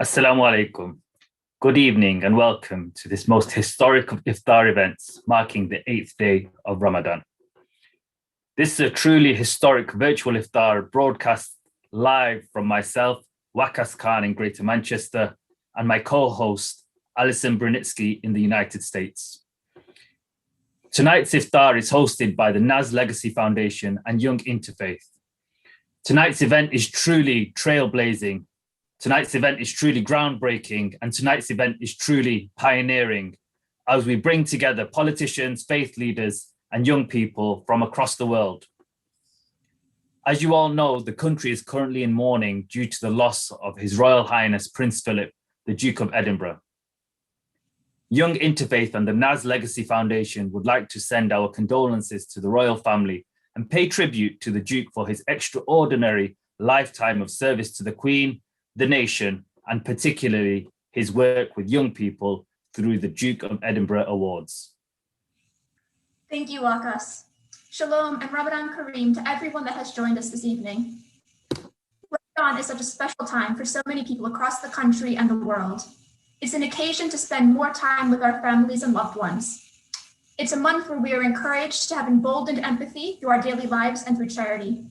Assalamu alaikum. Good evening and welcome to this most historic of iftar events marking the 8th day of Ramadan. This is a truly historic virtual iftar broadcast live from myself, Wakas Khan in Greater Manchester, and my co-host, Alison Brunitsky in the United States. Tonight's iftar is hosted by the Naz Legacy Foundation and Young Interfaith. Tonight's event is truly trailblazing. Tonight's event is truly groundbreaking, and tonight's event is truly pioneering as we bring together politicians, faith leaders, and young people from across the world. As you all know, the country is currently in mourning due to the loss of His Royal Highness Prince Philip, the Duke of Edinburgh. Young Interfaith and the Naz Legacy Foundation would like to send our condolences to the royal family and pay tribute to the Duke for his extraordinary lifetime of service to the Queen, the nation, and particularly his work with young people through the Duke of Edinburgh Awards. Thank you, Wakas. Shalom and Ramadan Kareem to everyone that has joined us this evening. Ramadan is such a special time for so many people across the country and the world. It's an occasion to spend more time with our families and loved ones. It's a month where we are encouraged to have emboldened empathy through our daily lives and through charity.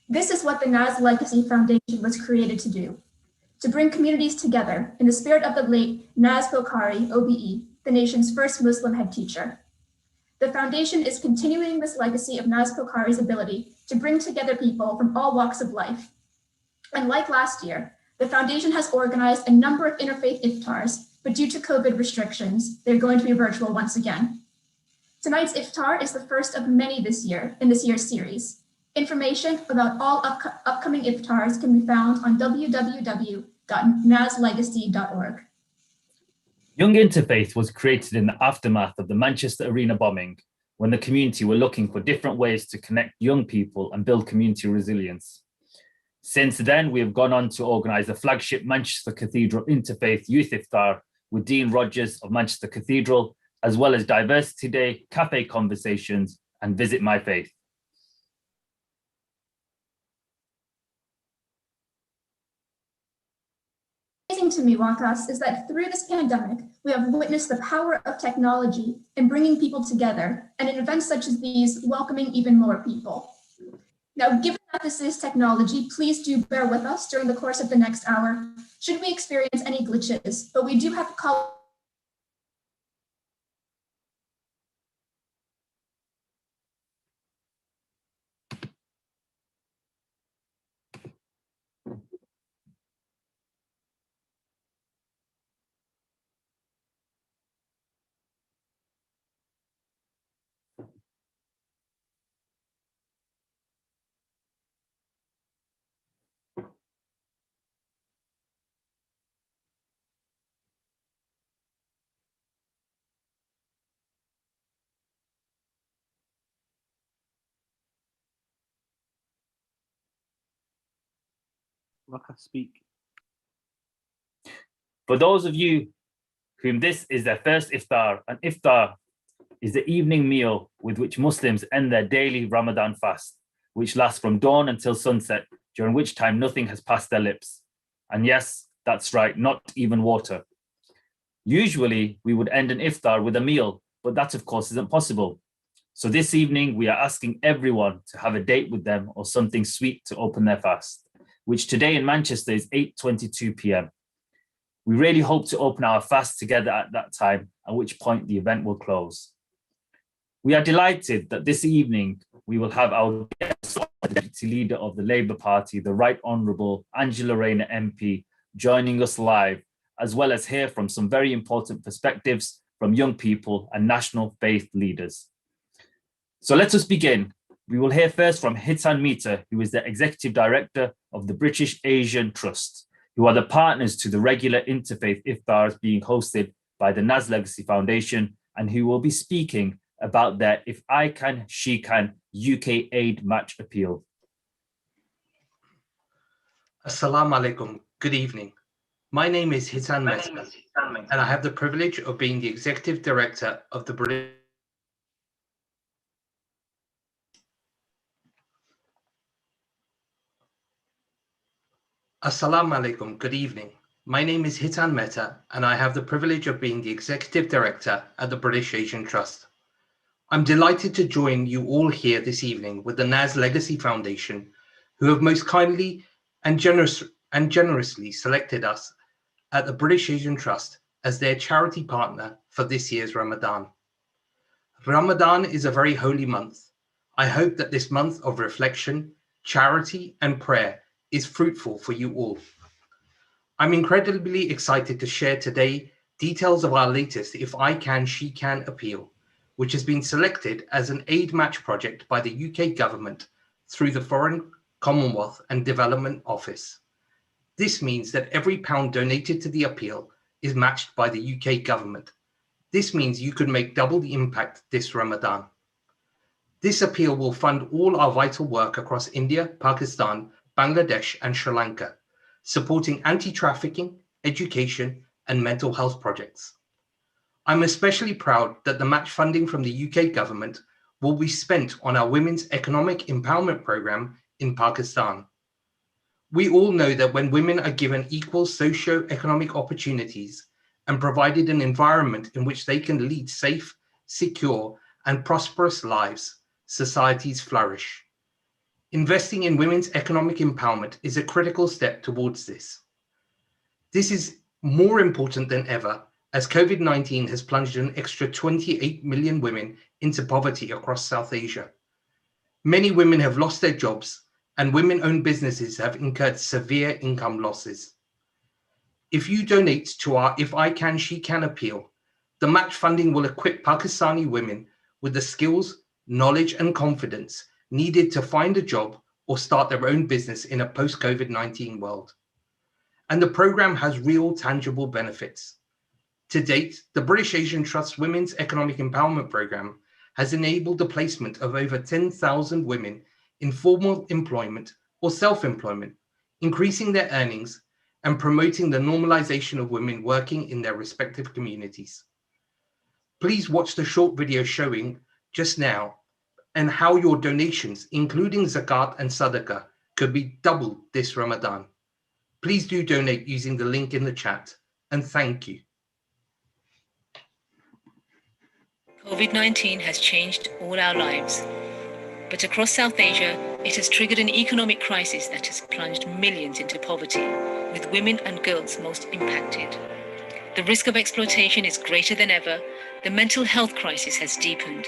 This is what the Naz Legacy Foundation was created to do, to bring communities together in the spirit of the late Naz Pilkari, OBE, the nation's first Muslim head teacher. The foundation is continuing this legacy of Naz Pilkari's ability to bring together people from all walks of life. And like last year, the foundation has organized a number of interfaith iftars, but due to COVID restrictions, they're going to be virtual once again. Tonight's iftar is the first of many this year in this year's series. Information about all upcoming iftars can be found on www.nazlegacy.org. Young Interfaith was created in the aftermath of the Manchester Arena bombing, when the community were looking for different ways to connect young people and build community resilience. Since then, we have gone on to organise the flagship Manchester Cathedral Interfaith Youth Iftar with Dean Rogers of Manchester Cathedral, as well as Diversity Day, cafe conversations, and Visit My Faith. Amazing to me, Wakas, is that through this pandemic, we have witnessed the power of technology in bringing people together, and in events such as these, welcoming even more people. Now, given that this is technology, please do bear with us during the course of the next hour, should we experience any glitches, but we do have to call Speak. For those of you whom this is their first iftar, an iftar is the evening meal with which Muslims end their daily Ramadan fast, which lasts from dawn until sunset, during which time nothing has passed their lips. And yes, that's right, not even water. Usually, we would end an iftar with a meal, but that of course isn't possible. So this evening, we are asking everyone to have a date with them or something sweet to open their fast, which today in Manchester is 8:22 p.m. We really hope to open our fast together at that time, at which point the event will close. We are delighted that this evening we will have our guest, the Deputy Leader of the Labour Party, the Right Honourable Angela Rayner MP, joining us live, as well as hear from some very important perspectives from young people and national faith leaders. So let us begin. We will hear first from Hitan Mita, who is the Executive Director of the British Asian Trust, who are the partners to the regular interfaith iftars being hosted by the Naz Legacy Foundation, and who will be speaking about their If I Can, She Can UK Aid Match appeal. Assalamu alaikum. Good evening. My name is Hitan Mehta, and I have the privilege of being the Executive Director of the British. Assalamu alaikum. Good evening. My name is Hitan Mehta, and I have the privilege of being the Executive Director at the British Asian Trust. I'm delighted to join you all here this evening with the NAS Legacy Foundation, who have most kindly and generously selected us at the British Asian Trust as their charity partner for this year's Ramadan. Ramadan is a very holy month. I hope that this month of reflection, charity, and prayer is fruitful for you all. I'm incredibly excited to share today details of our latest If I Can, She Can appeal, which has been selected as an aid match project by the UK government through the Foreign, Commonwealth and Development Office. This means that every pound donated to the appeal is matched by the UK government. This means you could make double the impact this Ramadan. This appeal will fund all our vital work across India, Pakistan, Bangladesh, and Sri Lanka, supporting anti-trafficking, education, and mental health projects. I'm especially proud that the match funding from the UK government will be spent on our Women's Economic Empowerment Programme in Pakistan. We all know that when women are given equal socio-economic opportunities and provided an environment in which they can lead safe, secure, and prosperous lives, societies flourish. Investing in women's economic empowerment is a critical step towards this. This is more important than ever as COVID-19 has plunged an extra 28 million women into poverty across South Asia. Many women have lost their jobs and women-owned businesses have incurred severe income losses. If you donate to our If I Can, She Can appeal, the match funding will equip Pakistani women with the skills, knowledge, and confidence needed to find a job or start their own business in a post-COVID-19 world. And the program has real tangible benefits. To date, the British Asian Trust Women's Economic Empowerment Program has enabled the placement of over 10,000 women in formal employment or self-employment, increasing their earnings and promoting the normalization of women working in their respective communities. Please watch the short video showing just now and how your donations, including zakat and sadaqah, could be doubled this Ramadan. Please do donate using the link in the chat, and thank you. COVID-19 has changed all our lives, but across South Asia, it has triggered an economic crisis that has plunged millions into poverty, with women and girls most impacted. The risk of exploitation is greater than ever, the mental health crisis has deepened,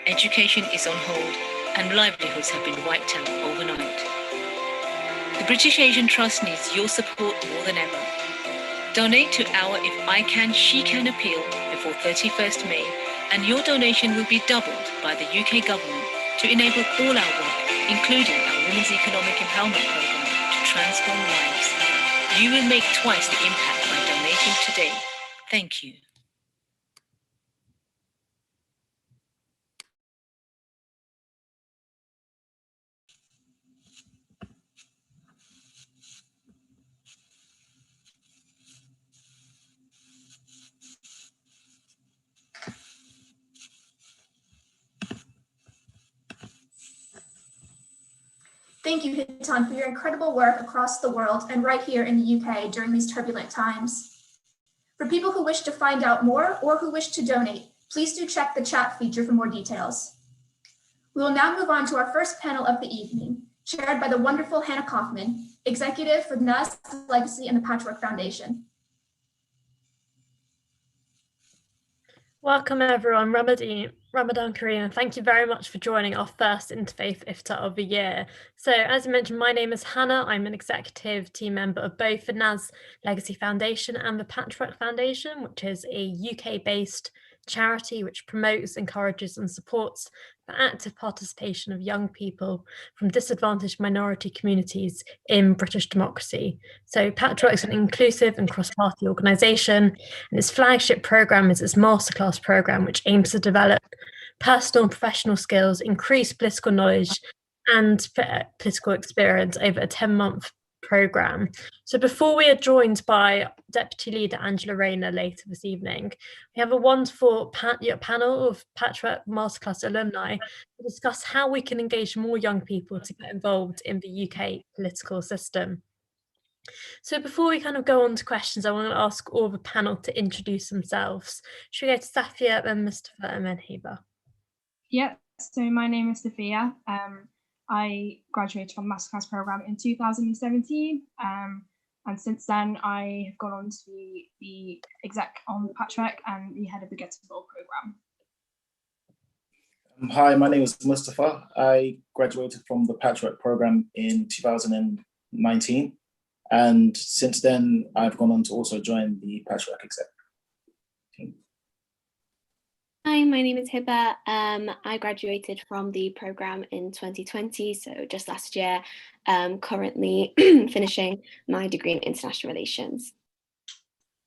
education is on hold, and livelihoods have been wiped out overnight. The British Asian Trust needs your support more than ever. Donate to our If I Can, She Can appeal before 31st May, and your donation will be doubled by the UK government to enable all our work, including our Women's Economic Empowerment Programme, to transform lives. You will make twice the impact by donating today. Thank you. Thank you, Hitan, for your incredible work across the world and right here in the UK during these turbulent times. For people who wish to find out more or who wish to donate, please do check the chat feature for more details. We will now move on to our first panel of the evening, chaired by the wonderful Hannah Kaufman, executive for the NAS Legacy and the Patchwork Foundation. Welcome everyone, Ramadan Kareem, and thank you very much for joining our first Interfaith Iftar of the year. So as I mentioned, my name is Hannah. I'm an executive team member of both the NAS Legacy Foundation and the Patchwork Foundation, which is a UK-based charity which promotes, encourages and supports the active participation of young people from disadvantaged minority communities in British democracy. So Patchwork is an inclusive and cross-party organisation, and its flagship programme is its masterclass programme, which aims to develop personal and professional skills, increase political knowledge and political experience over a 10-month programme. So before we are joined by Deputy Leader Angela Rayner later this evening, we have a wonderful panel of Patchwork Masterclass alumni to discuss how we can engage more young people to get involved in the UK political system. So before we kind of go on to questions, I want to ask all the panel to introduce themselves. Should we go to Safia, then Mustafa, and then Hiba? Yeah, so my name is Sophia. I graduated from the Masterclass program in 2017. And since then, I have gone on to be the exec on the Patchwork and the head of the Get Involved program. Hi, my name is Mustafa. I graduated from the Patchwork program in 2019. And since then, I've gone on to also join the Patchwork exec team. Hi, my name is Hiba. I graduated from the program in 2020, so just last year, currently finishing my degree in international relations.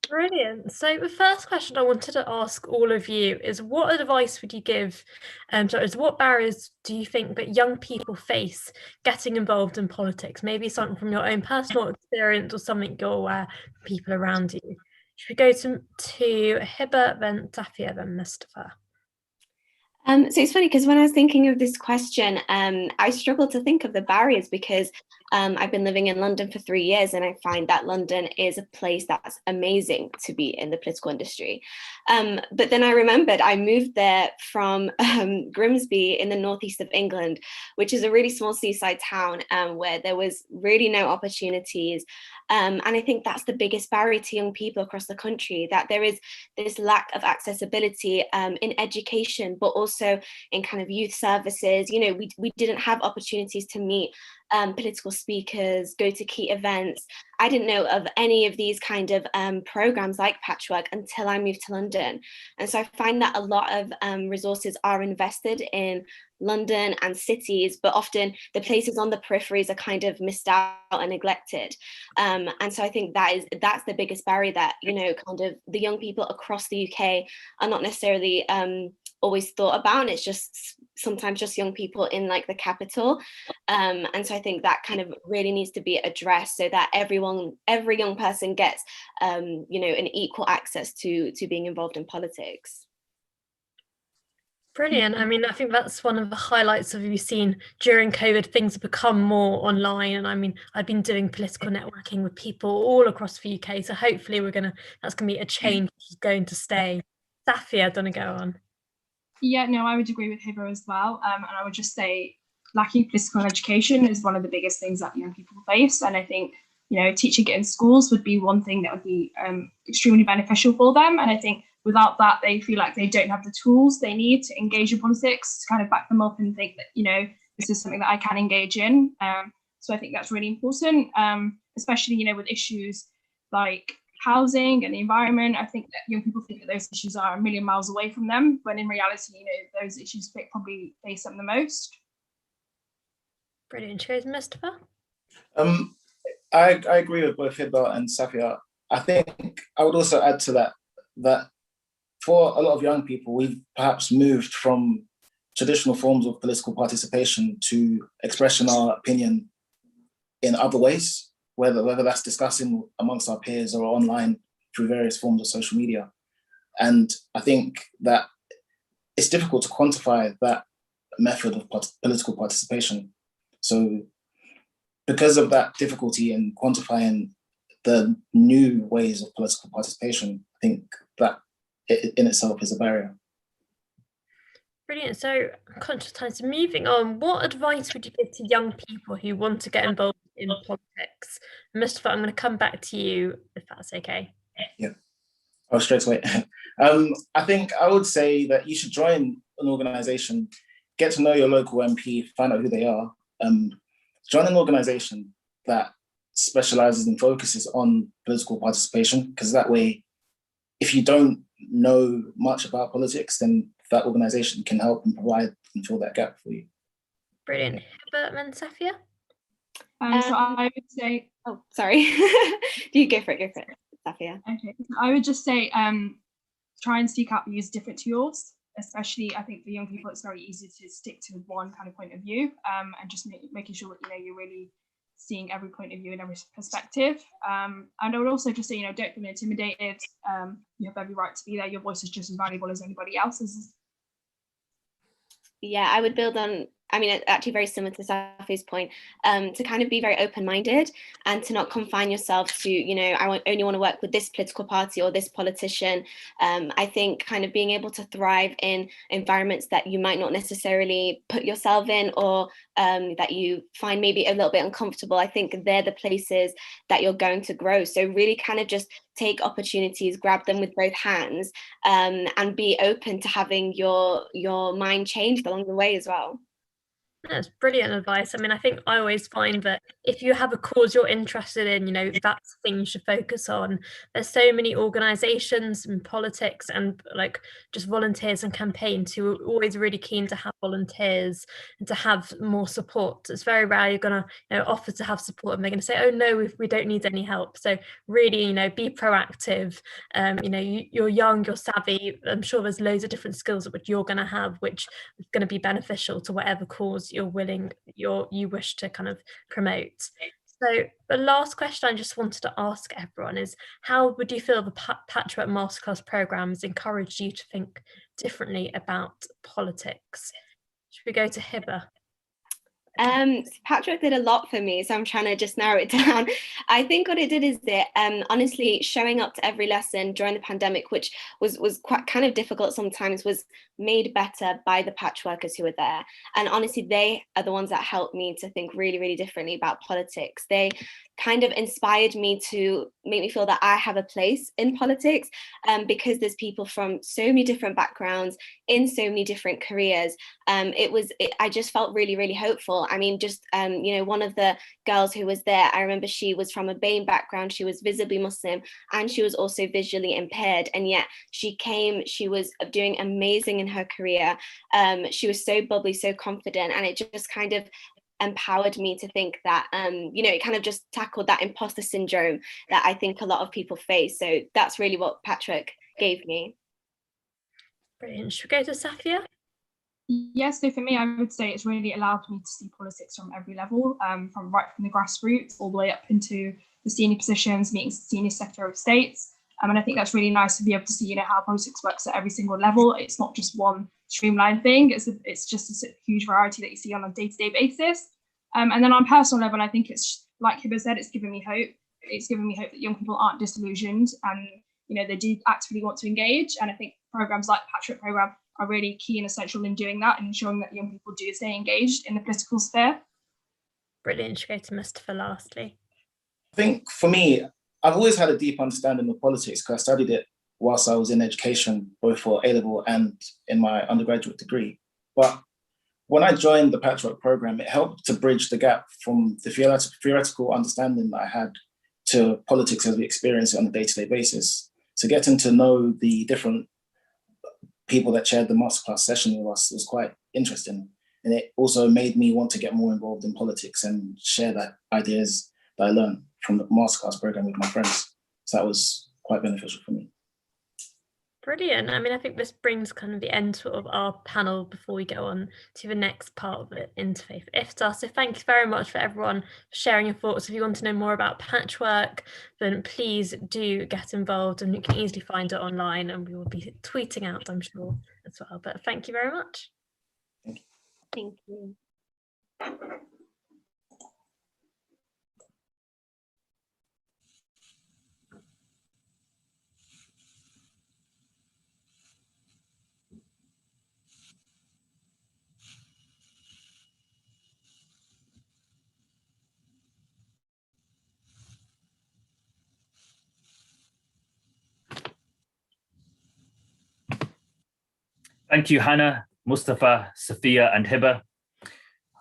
Brilliant. So the first question I wanted to ask all of you is, what advice would you give, what barriers do you think that young people face getting involved in politics? Maybe something from your own personal experience or something you're aware of people around you. Should we go to Hiba, then Safia, then Mustafa? So it's funny because when I was thinking of this question, I struggled to think of the barriers because I've been living in London for 3 years and I find that London is a place that's amazing to be in the political industry. But then I remembered I moved there from Grimsby in the northeast of England, which is a really small seaside town where there was really no opportunities. And I think that's the biggest barrier to young people across the country, that there is this lack of accessibility in education, but also in kind of youth services. You know, we didn't have opportunities to meet political speakers, go to key events. I didn't know of any of these kind of programs like Patchwork until I moved to London. And so I find that a lot of resources are invested in London and cities, but often the places on the peripheries are kind of missed out and neglected. And so I think that's the biggest barrier, that, you know, kind of the young people across the UK are not necessarily always thought about, and it's just sometimes just young people in like the capital. And so I think that kind of really needs to be addressed so that every young person gets you know, an equal access to being involved in politics. Brilliant. I mean, I think that's one of the highlights of, you've seen during COVID, things have become more online. And I mean, I've been doing political networking with people all across the UK. So hopefully that's gonna be a change which is going to stay. Safia, do you want to go on? Yeah, no, I would agree with Hiba as well. And I would just say lacking political education is one of the biggest things that young people face. And I think, you know, teaching it in schools would be one thing that would be extremely beneficial for them. And I think without that, they feel like they don't have the tools they need to engage in politics, to kind of back them up and think that, you know, this is something that I can engage in. So I think that's really important, especially, you know, with issues like housing and the environment. I think that young people think that those issues are a million miles away from them, when in reality, you know, those issues probably face them the most. Brilliant. Cheers, Mustafa. I agree with both Hiba and Safia. I think I would also add to that for a lot of young people, we've perhaps moved from traditional forms of political participation to expressing our opinion in other ways, whether that's discussing amongst our peers or online through various forms of social media. And I think that it's difficult to quantify that method of political participation. So because of that difficulty in quantifying the new ways of political participation, I think that it in itself is a barrier. Brilliant. So I'm conscious of time. So moving on, what advice would you give to young people who want to get involved in politics? Mustafa, I'm going to come back to you if that's okay. Yeah. Oh, straight away. I think I would say that you should join an organization, get to know your local MP, find out who they are. Join an organization that specializes and focuses on political participation, because that way, if you don't know much about politics, then that organization can help and provide and fill that gap for you. Brilliant. Hiba and Safia? So I would say, oh, sorry. You go for it, Safia. Okay, I would just say try and seek out views different to yours. Especially, I think for young people, it's very easy to stick to one kind of point of view, and just making sure that, you know, you're really seeing every point of view and every perspective. And I would also just say, you know, don't feel intimidated. You have every right to be there. Your voice is just as valuable as anybody else's. Yeah, I would build on I mean, actually very similar to Safi's point, to kind of be very open-minded and to not confine yourself to, only want to work with this political party or this politician. I think kind of being able to thrive in environments that you might not necessarily put yourself in, or that you find maybe a little bit uncomfortable, I think they're the places that you're going to grow. So really kind of just take opportunities, grab them with both hands, and be open to having your mind changed along the way as well. That's brilliant advice. I mean, I think I always find that if you have a cause you're interested in, that's the thing you should focus on. There's so many organizations and politics and like just volunteers and campaigns who are always really keen to have volunteers and to have more support. It's very rare you're going to offer to have support and they're going to say, oh no, we don't need any help. So really, be proactive. You're young, you're savvy. I'm sure there's loads of different skills that you're going to have, which is going to be beneficial to whatever cause you wish to kind of promote. So the last question I just wanted to ask everyone is, how would you feel the Patchwork Masterclass program has encouraged you to think differently about politics? Should we go to Hiba? Patchwork did a lot for me, so I'm trying to just narrow it down. I think what it did is that honestly showing up to every lesson during the pandemic, which was quite kind of difficult sometimes, was made better by the patchworkers who were there. And honestly, they are the ones that helped me to think really, really differently about politics. They kind of inspired me to make me feel that I have a place in politics, because there's people from so many different backgrounds in so many different careers. I just felt really, really hopeful. I mean, just, one of the girls who was there, I remember she was from a BAME background, she was visibly Muslim, and she was also visually impaired. And yet she was doing amazing in her career. She was so bubbly, so confident, and it just kind of empowered me to think that, it kind of just tackled that imposter syndrome that I think a lot of people face. So that's really what Patchwork gave me. Brilliant. Should we go to Safia? Yes, so for me, I would say it's really allowed me to see politics from every level, from the grassroots all the way up into the senior positions, meeting senior Secretary of States. And I think that's really nice to be able to see, how politics works at every single level. It's not just one streamlined thing. It's just a huge variety that you see on a day-to-day basis. And then on a personal level, I think it's like Hiba said, it's given me hope. It's given me hope that young people aren't disillusioned and, they do actively want to engage. And I think programs like Patchwork Program are really key and essential in doing that and ensuring that young people do stay engaged in the political sphere. Brilliant. Should go to Mustafa lastly. I think for me, I've always had a deep understanding of politics because I studied it whilst I was in education, both for A-level and in my undergraduate degree. But when I joined the Patchwork program, it helped to bridge the gap from the theoretical understanding that I had to politics as we experience it on a day-to-day basis. So getting to know the different people that chaired the masterclass session with us was quite interesting. And it also made me want to get more involved in politics and share that ideas that I learned from the masterclass program with my friends. So that was quite beneficial for me. Brilliant. I mean, I think this brings kind of the end of our panel before we go on to the next part of the Interfaith Iftar. So thank you very much for everyone for sharing your thoughts. If you want to know more about Patchwork, then please do get involved, and you can easily find it online, and we will be tweeting out, I'm sure, as well. But thank you very much. Thank you. Thank you, Hannah, Mustafa, Safia, and Hiba.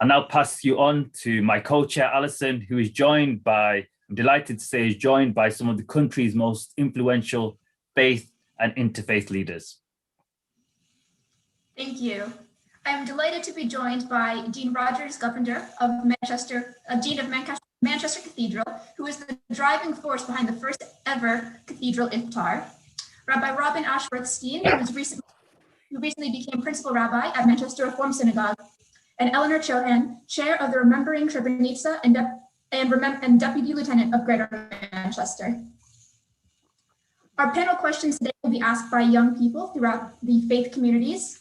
I'll now pass you on to my co-chair, Alison, who is joined by, I'm delighted to say, is joined by some of the country's most influential faith and interfaith leaders. Thank you. I am delighted to be joined by Dean Rogers Govender of Dean of Manchester Cathedral, who is the driving force behind the first ever Cathedral Iftar, Rabbi Robin Ashworth-Steen, who recently became Principal Rabbi at Manchester Reform Synagogue, and Eleanor Chohan, Chair of the Remembering Srebrenica and Deputy Lieutenant of Greater Manchester. Our panel questions today will be asked by young people throughout the faith communities.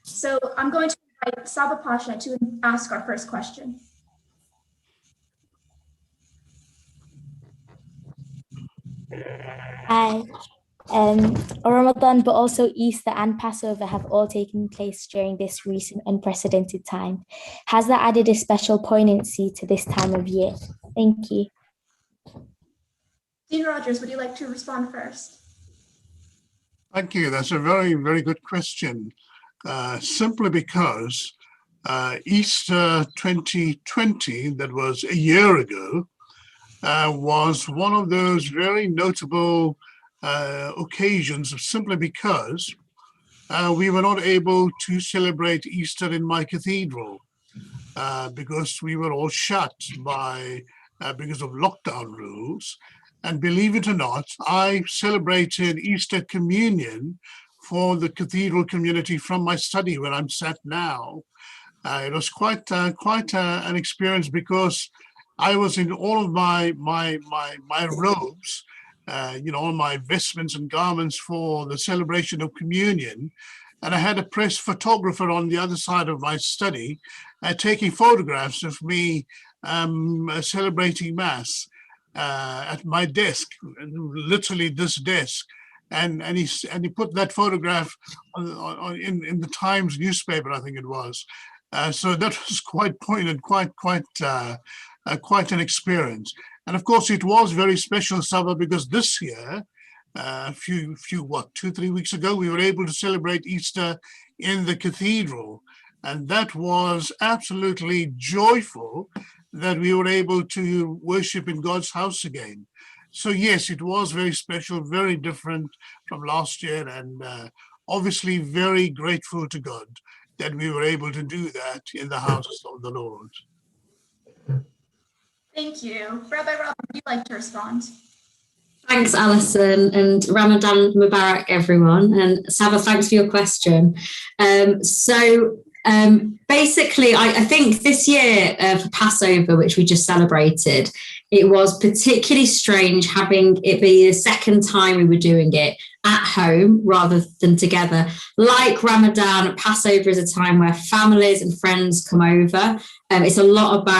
So I'm going to invite Saba Pasha to ask our first question. Hi. Ramadan, but also Easter and Passover have all taken place during this recent unprecedented time. Has that added a special poignancy to this time of year? Thank you. Dean Rogers, would you like to respond first? Thank you. That's a very, very good question. Simply because Easter 2020, that was a year ago, was one of those very notable occasions, simply because we were not able to celebrate Easter in my cathedral because we were all shut because of lockdown rules. And believe it or not, I celebrated Easter communion for the cathedral community from my study where I'm sat now. It was quite an experience because I was in all of my robes, all my vestments and garments for the celebration of communion. And I had a press photographer on the other side of my study taking photographs of me celebrating Mass at my desk, literally this desk. And he put that photograph in the Times newspaper, I think it was. So that was quite poignant, quite an experience. And of course, it was very special, Saba, because this year, 2-3 weeks ago, we were able to celebrate Easter in the cathedral. And that was absolutely joyful that we were able to worship in God's house again. So yes, it was very special, very different from last year, and obviously very grateful to God that we were able to do that in the house of the Lord. Thank you. Rabbi Rob, would you like to respond? Thanks, Alison, and Ramadan Mubarak, everyone. And Saba, thanks for your question. Basically, I think this year for Passover, which we just celebrated, it was particularly strange having it be the second time we were doing it at home rather than together. Like Ramadan, Passover is a time where families and friends come over. It's a lot about